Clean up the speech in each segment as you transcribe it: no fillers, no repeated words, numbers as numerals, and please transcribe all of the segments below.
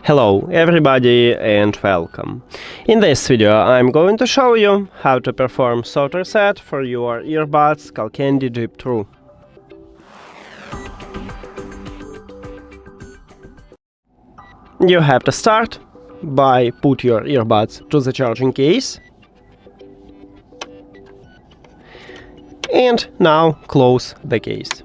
Hello everybody and welcome. In this video I'm going to show you how to perform soft reset for your earbuds SKULLCANDY Jib True. You have to start by put your earbuds to the charging case and now close the case.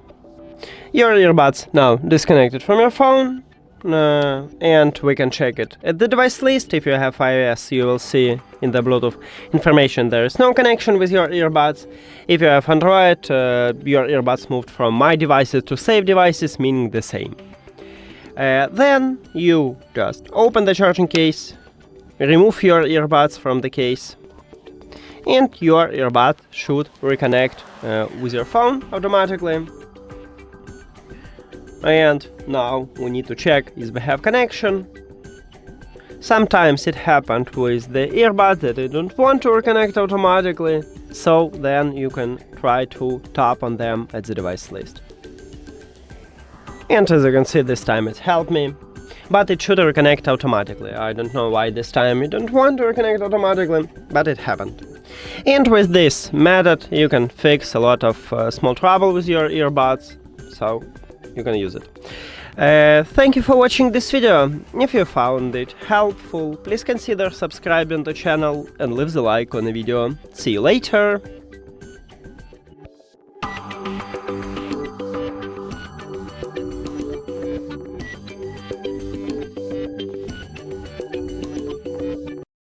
Your earbuds now disconnected from your phone. And we can check it at the device list. If you have iOS, you will see in the Bluetooth information there is no connection with your earbuds. If you have Android, your earbuds moved from My Devices to Save Devices, meaning the same. Then you just open the charging case, remove your earbuds from the case, and your earbud should reconnect with your phone automatically. And now we need to check if we have connection. Sometimes it happened with the earbud that they don't want to reconnect automatically, so then you can try to tap on them at the device list. And as you can see, this time it helped me, but it should reconnect automatically. I don't know why this time it don't want to reconnect automatically, but it happened. And with this method you can fix a lot of small trouble with your earbuds, so you can use it. Thank you for watching this video. If you found it helpful, please consider subscribing to the channel and leave the like on the video. See you later!